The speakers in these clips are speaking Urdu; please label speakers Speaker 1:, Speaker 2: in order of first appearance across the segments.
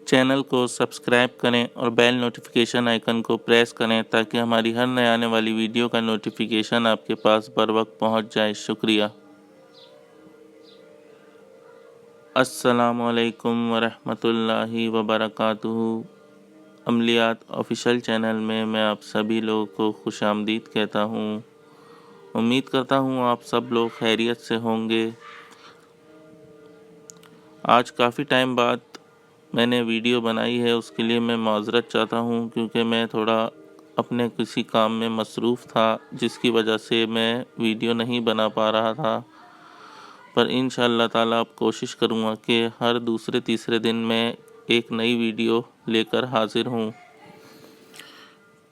Speaker 1: چینل کو سبسکرائب کریں اور بیل نوٹیفیکیشن آئیکن کو پریس کریں تاکہ ہماری ہر نئے آنے والی ویڈیو کا نوٹیفیکیشن آپ کے پاس بر وقت پہنچ جائے۔ شکریہ۔ السلام علیکم ورحمۃ اللہ وبرکاتہ۔ عملیات آفیشیل چینل میں آپ سبھی لوگوں کو خوش آمدید کہتا ہوں۔ امید کرتا ہوں آپ سب لوگ خیریت سے ہوں گے۔ آج کافی ٹائم بعد میں نے ویڈیو بنائی ہے، اس کے لیے میں معذرت چاہتا ہوں کیونکہ میں تھوڑا اپنے کسی کام میں مصروف تھا جس کی وجہ سے میں ویڈیو نہیں بنا پا رہا تھا، پر انشاءاللہ تعالیٰ اب کوشش کروں گا کہ ہر دوسرے تیسرے دن میں ایک نئی ویڈیو لے کر حاضر ہوں۔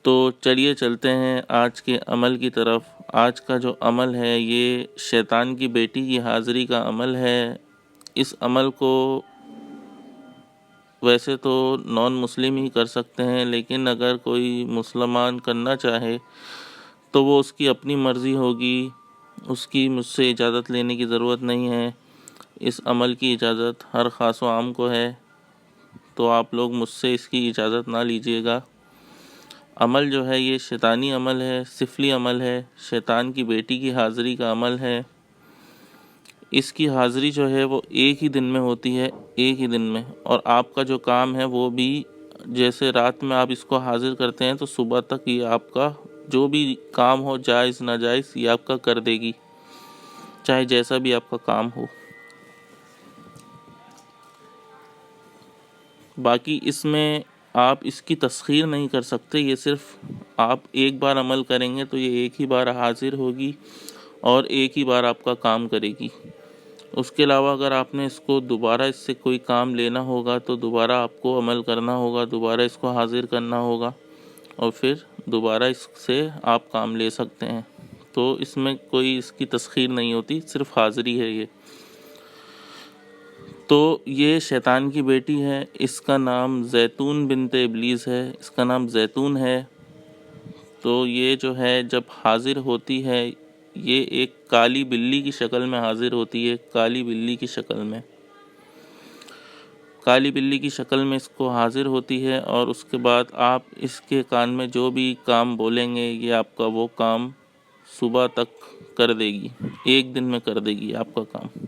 Speaker 1: تو چلیے چلتے ہیں آج کے عمل کی طرف۔ آج کا جو عمل ہے یہ شیطان کی بیٹی کی حاضری کا عمل ہے۔ اس عمل کو ویسے تو نان مسلم ہی کر سکتے ہیں، لیکن اگر کوئی مسلمان کرنا چاہے تو وہ اس کی اپنی مرضی ہوگی، اس کی مجھ سے اجازت لینے کی ضرورت نہیں ہے۔ اس عمل کی اجازت ہر خاص و عام کو ہے، تو آپ لوگ مجھ سے اس کی اجازت نہ لیجیے گا۔ عمل جو ہے یہ شیطانی عمل ہے، سفلی عمل ہے، شیطان کی بیٹی کی حاضری کا عمل ہے۔ اس کی حاضری جو ہے وہ ایک ہی دن میں ہوتی ہے، ایک ہی دن میں، اور آپ کا جو کام ہے وہ بھی جیسے رات میں آپ اس کو حاضر کرتے ہیں تو صبح تک یہ آپ کا جو بھی کام ہو، جائز ناجائز، یہ آپ کا کر دے گی، چاہے جیسا بھی آپ کا کام ہو۔ باقی اس میں آپ اس کی تسخیر نہیں کر سکتے، یہ صرف آپ ایک بار عمل کریں گے تو یہ ایک ہی بار حاضر ہوگی اور ایک ہی بار آپ کا کام کرے گی۔ اس کے علاوہ اگر آپ نے اس کو دوبارہ اس سے کوئی کام لینا ہوگا تو دوبارہ آپ کو عمل کرنا ہوگا، دوبارہ اس کو حاضر کرنا ہوگا اور پھر دوبارہ اس سے آپ کام لے سکتے ہیں۔ تو اس میں کوئی اس کی تسخیر نہیں ہوتی، صرف حاضری ہے یہ۔ تو یہ شیطان کی بیٹی ہے، اس کا نام زیتون بنت ابلیس ہے، اس کا نام زیتون ہے۔ تو یہ جو ہے جب حاضر ہوتی ہے یہ ایک کالی بلی کی شکل میں حاضر ہوتی ہے، کالی بلی کی شکل میں، کالی بلی کی شکل میں اس کو حاضر ہوتی ہے، اور اس کے بعد آپ اس کے کان میں جو بھی کام بولیں گے یہ آپ کا وہ کام صبح تک کر دے گی، ایک دن میں کر دے گی آپ کا کام۔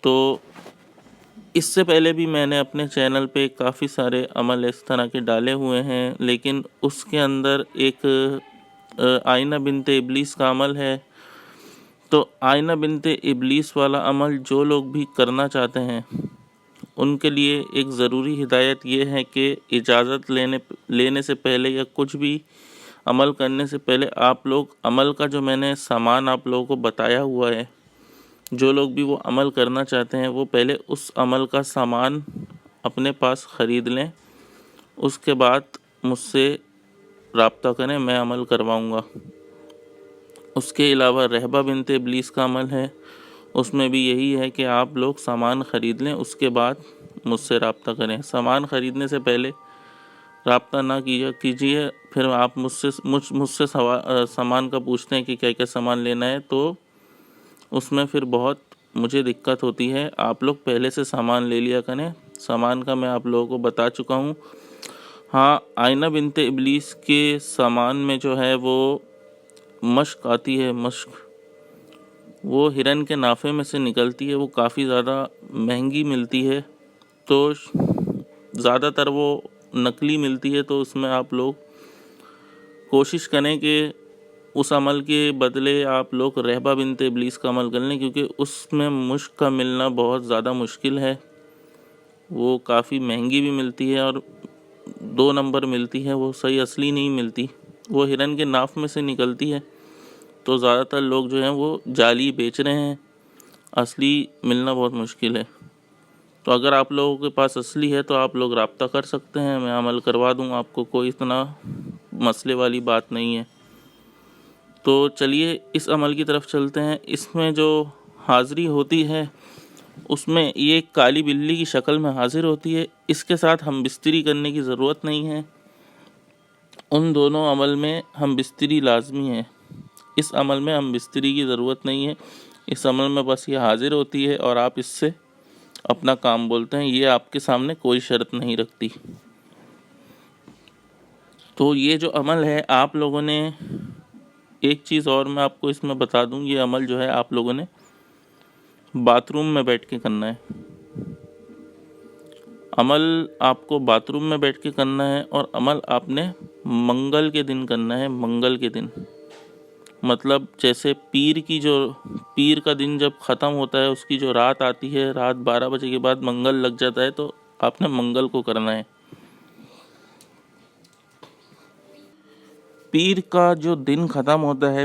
Speaker 1: تو اس سے پہلے بھی میں نے اپنے چینل پہ کافی سارے عمل اس طرح کے ڈالے ہوئے ہیں، لیکن اس کے اندر ایک آئینہ بنت ابلیس کا عمل ہے۔ تو آئینہ بنت ابلیس والا عمل جو لوگ بھی کرنا چاہتے ہیں ان کے لیے ایک ضروری ہدایت یہ ہے کہ اجازت لینے سے پہلے یا کچھ بھی عمل کرنے سے پہلے آپ لوگ عمل کا جو میں نے سامان آپ لوگوں کو بتایا ہوا ہے، جو لوگ بھی وہ عمل کرنا چاہتے ہیں وہ پہلے اس عمل کا سامان اپنے پاس خرید لیں، اس کے بعد مجھ سے رابطہ کریں، میں عمل کرواؤں گا۔ اس کے علاوہ رہبہ بنت ابلیس کا عمل ہے، اس میں بھی یہی ہے کہ آپ لوگ سامان خرید لیں، اس کے بعد مجھ سے رابطہ کریں۔ سامان خریدنے سے پہلے رابطہ نہ کیجیے، پھر آپ مجھ سے سامان کا پوچھتے ہیں کہ کیا کیا سامان لینا ہے، تو اس میں پھر بہت مجھے دقت ہوتی ہے۔ آپ لوگ پہلے سے سامان لے لیا کریں، سامان کا میں آپ لوگوں کو بتا چکا ہوں۔ ہاں، آئینہ بنت ابلیس کے سامان میں جو ہے وہ مشک آتی ہے، مشک وہ ہرن کے نافے میں سے نکلتی ہے، وہ کافی زیادہ مہنگی ملتی ہے، تو زیادہ تر وہ نقلی ملتی ہے، تو اس میں آپ لوگ کوشش کریں کہ اس عمل کے بدلے آپ لوگ رہبہ بنت ابلیس کا عمل کر لیں، کیونکہ اس میں مشک کا ملنا بہت زیادہ مشکل ہے، وہ کافی مہنگی بھی ملتی ہے اور 2 نمبر ملتی ہے، وہ صحیح اصلی نہیں ملتی، وہ ہرن کے ناف میں سے نکلتی ہے، تو زیادہ تر لوگ جو ہیں وہ جعلی بیچ رہے ہیں، اصلی ملنا بہت مشکل ہے۔ تو اگر آپ لوگوں کے پاس اصلی ہے تو آپ لوگ رابطہ کر سکتے ہیں، میں عمل کروا دوں آپ کو، کوئی اتنا مسئلے والی بات نہیں ہے۔ تو چلیے اس عمل کی طرف چلتے ہیں۔ اس میں جو حاضری ہوتی ہے اس میں یہ ایک کالی بلی کی شکل میں حاضر ہوتی ہے، اس کے ساتھ ہم بستری کرنے کی ضرورت نہیں ہے، ان دونوں عمل میں ہم بستری لازمی ہے، اس عمل میں ہم بستری کی ضرورت نہیں ہے، اس عمل میں بس یہ حاضر ہوتی ہے اور آپ اس سے اپنا کام بولتے ہیں، یہ آپ کے سامنے کوئی شرط نہیں رکھتی۔ تو یہ جو عمل ہے آپ لوگوں نے، ایک چیز اور میں آپ کو اس میں بتا دوں، یہ عمل جو ہے آپ لوگوں نے باتھ روم میں بیٹھ کے کرنا ہے۔ عمل آپ کو باتھ روم میں بیٹھ کے کرنا ہے، اور عمل آپ نے منگل کے دن کرنا ہے۔ منگل کے دن مطلب جیسے پیر کا دن جب ختم ہوتا ہے، اس کی جو رات آتی ہے، رات 12 بجے کے بعد منگل لگ جاتا ہے، تو آپ نے منگل کو کرنا ہے۔ پیر کا جو دن ختم ہوتا ہے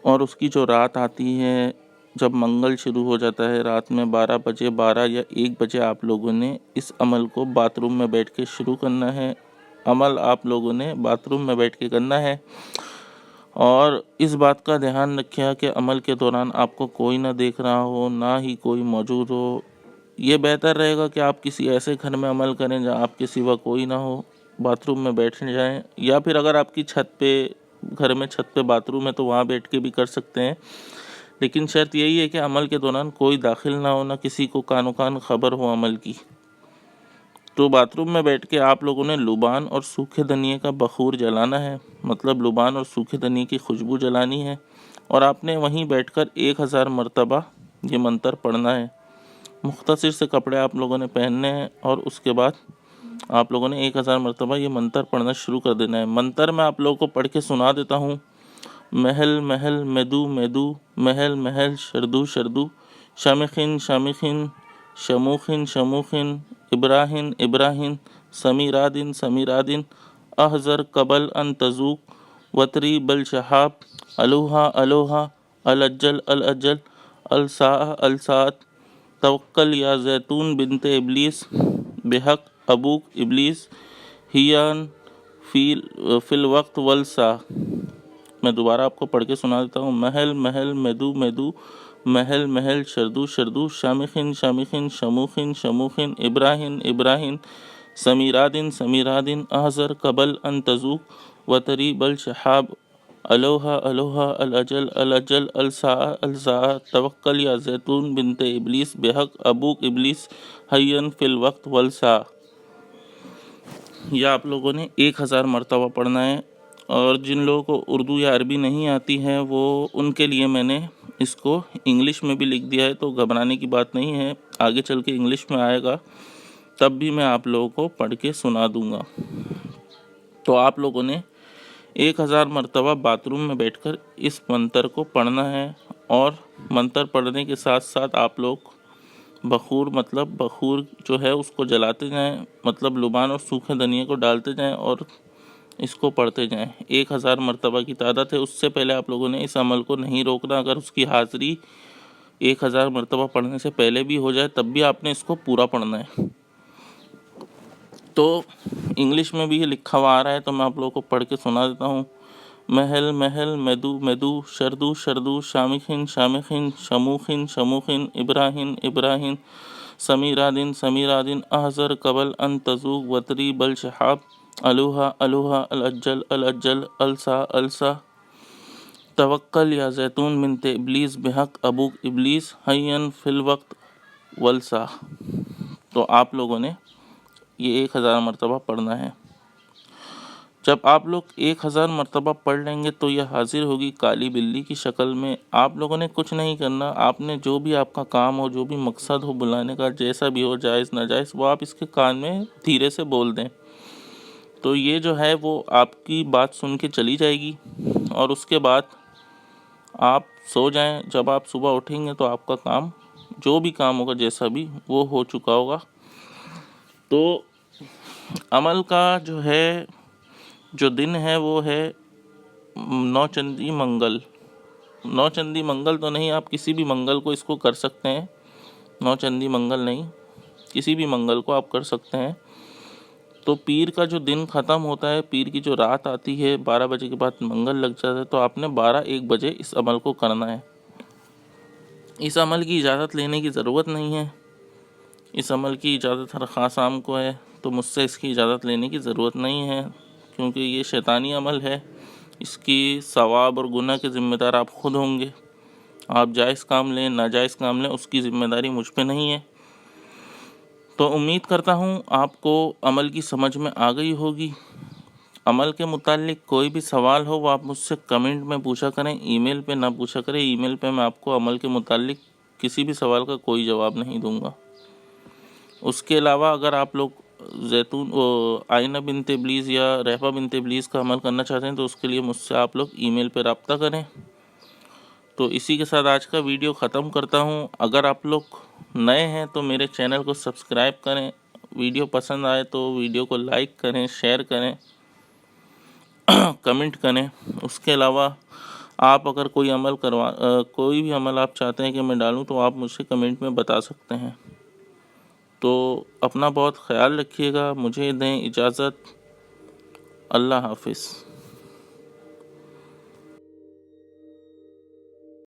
Speaker 1: اور اس کی جو رات آتی ہے، جب منگل شروع ہو جاتا ہے رات میں 12 بجے، 12 یا 1 بجے، آپ لوگوں نے اس عمل کو باتھ روم میں بیٹھ کے شروع کرنا ہے۔ عمل آپ لوگوں نے باتھ روم میں بیٹھ کے کرنا ہے، اور اس بات کا دھیان رکھیں کہ عمل کے دوران آپ کو کوئی نہ دیکھ رہا ہو، نہ ہی کوئی موجود ہو۔ یہ بہتر رہے گا کہ آپ کسی ایسے گھر میں عمل کریں جہاں آپ کے سوا کوئی نہ ہو، باتھ روم میں بیٹھ جائیں، یا پھر اگر آپ کی گھر میں چھت پہ باتھ روم ہے تو وہاں بیٹھ کے بھی کر سکتے ہیں، لیکن شرط یہی ہے کہ عمل کے دوران کوئی داخل نہ ہو، نہ کسی کو کانو کان خبر ہو عمل کی۔ تو باتھ روم میں بیٹھ کے آپ لوگوں نے لبان اور سوکھے دھنیے کا بخور جلانا ہے، مطلب لبان اور سوکھے دھنیے کی خوشبو جلانی ہے، اور آپ نے وہیں بیٹھ کر 1000 مرتبہ یہ منتر پڑھنا ہے۔ مختصر سے کپڑے آپ لوگوں نے پہننے ہیں، اور اس کے بعد آپ لوگوں نے 1000 مرتبہ یہ منتر پڑھنا شروع کر دینا ہے۔ منتر میں آپ لوگوں کو پڑھ کے سنا دیتا ہوں۔ محل محل میدو میدو، محل محل شردو شردو، شامخن شامخن، شموخن شموخن، ابراہن ابراہن، سمیرادن سمیرادن، احذر قبل ان تذوق، وطری بل شہاب، الوہا الوہا، الاجل الاجل، الساعة الساعت، توکل یا زیتون بنت ابلیس، بحق ابوک ابلیس، ہیان فی الوقت والساعہ۔ میں دوبارہ آپ کو پڑھ کے سنا دیتا ہوں۔ محل محل میدو میدو، محل محل شردو شردو، شامخن شامخن، شموخن شموخن، ابراہن ابراہن، سمیرادن سمیرادن، احذر قبل ان تذوق، وطری بل شہاب، الوہا الوہا، الاجل الاجل، الساعة الساعة، توکل یا زیتون بنت ابلیس، بحق ابوک ابلیس، حیاً فی الوقت والساعہ۔ یہ آپ لوگوں نے 1000 مرتبہ پڑھنا ہے، اور جن لوگوں کو اردو یا عربی نہیں آتی ہے وہ ان کے لیے میں نے اس کو انگلش میں بھی لکھ دیا ہے، تو گھبرانے کی بات نہیں ہے، آگے چل کے انگلش میں آئے گا تب بھی میں آپ لوگوں کو پڑھ کے سنا دوں گا۔ تو آپ لوگوں نے 1000 مرتبہ باتھ روم میں بیٹھ کر اس منتر کو پڑھنا ہے، اور منتر پڑھنے کے ساتھ ساتھ آپ لوگ بخور جو ہے اس کو جلاتے جائیں، مطلب لبان اور سوکھے دھنیے کو ڈالتے جائیں اور اس کو پڑھتے جائیں۔ 1000 مرتبہ کی تعداد ہے، اس سے پہلے آپ لوگوں نے اس عمل کو نہیں روکنا۔ اگر اس کی حاضری 1000 مرتبہ پڑھنے سے پہلے بھی ہو جائے تب بھی آپ نے اس کو پورا پڑھنا ہے۔ تو انگلش میں بھی یہ لکھا ہوا آ رہا ہے، تو میں آپ لوگوں کو پڑھ کے سنا دیتا ہوں۔ محل محل میدو میدو، شردو شردو، شامخن شامخن، شموخن شموخن، ابراہن ابراہن، سمیرادن سمیرادن، احذر قبل ان تذوق، وطری بل شہاب، الوہا الوہا، الاجل الاجل، الساعة الساعة، توکل یا زیتون بنت ابلیس، بحق ابوک ابلیس، حیاً فی الوقت والساعہ۔ تو آپ لوگوں نے یہ 1000 مرتبہ پڑھنا ہے۔ جب آپ لوگ 1000 مرتبہ پڑھ لیں گے تو یہ حاضر ہوگی کالی بلی کی شکل میں۔ آپ لوگوں نے کچھ نہیں کرنا، آپ نے جو بھی آپ کا کام ہو، جو بھی مقصد ہو بلانے کا، جیسا بھی ہو، جائز ناجائز، وہ آپ اس کے کان میں دھیرے سے بول دیں، تو یہ جو ہے وہ آپ کی بات سن کے چلی جائے گی، اور اس کے بعد آپ سو جائیں۔ جب آپ صبح اٹھیں گے تو آپ کا کام، جو بھی کام ہوگا جیسا بھی، وہ ہو چکا ہوگا۔ تو عمل کا جو دن ہے وہ ہے نوچندی منگل۔ نوچندی منگل تو نہیں، آپ کسی بھی منگل کو اس کو کر سکتے ہیں، نوچندی منگل نہیں، کسی بھی منگل کو آپ کر سکتے ہیں۔ تو پیر کا جو دن ختم ہوتا ہے، پیر کی جو رات آتی ہے، 12 بجے کے بعد منگل لگ جاتا ہے، تو آپ نے 12-1 بجے اس عمل کو کرنا ہے۔ اس عمل کی اجازت لینے کی ضرورت نہیں ہے، اس عمل کی اجازت ہر خاص عام کو ہے، تو مجھ سے اس کی اجازت لینے کی ضرورت نہیں ہے، کیونکہ یہ شیطانی عمل ہے۔ اس کی ثواب اور گناہ کے ذمہ دار آپ خود ہوں گے۔ آپ جائز کام لیں، ناجائز کام لیں، اس کی ذمہ داری مجھ پہ نہیں ہے۔ تو امید کرتا ہوں آپ کو عمل کی سمجھ میں آ گئی ہوگی۔ عمل کے متعلق کوئی بھی سوال ہو وہ آپ مجھ سے کمنٹ میں پوچھا کریں، ای میل پہ نہ پوچھا کریں۔ ای میل پہ میں آپ کو عمل کے متعلق کسی بھی سوال کا کوئی جواب نہیں دوں گا۔ اس کے علاوہ اگر آپ لوگ آئینہ بنت ابلیس یا ریحہ بنت ابلیس کا عمل کرنا چاہتے ہیں تو اس کے لیے مجھ سے آپ لوگ ای میل پہ رابطہ کریں۔ تو اسی کے ساتھ آج کا ویڈیو ختم کرتا ہوں۔ اگر آپ لوگ نئے ہیں تو میرے چینل کو سبسکرائب کریں، ویڈیو پسند آئے تو ویڈیو کو لائک کریں، شیئر کریں، کمنٹ کریں۔ اس کے علاوہ آپ اگر کوئی بھی عمل آپ چاہتے ہیں کہ میں ڈالوں تو آپ مجھ سے کمنٹ میں بتا سکتے ہیں۔ تو اپنا بہت خیال رکھیے گا، مجھے دیں اجازت، اللہ حافظ۔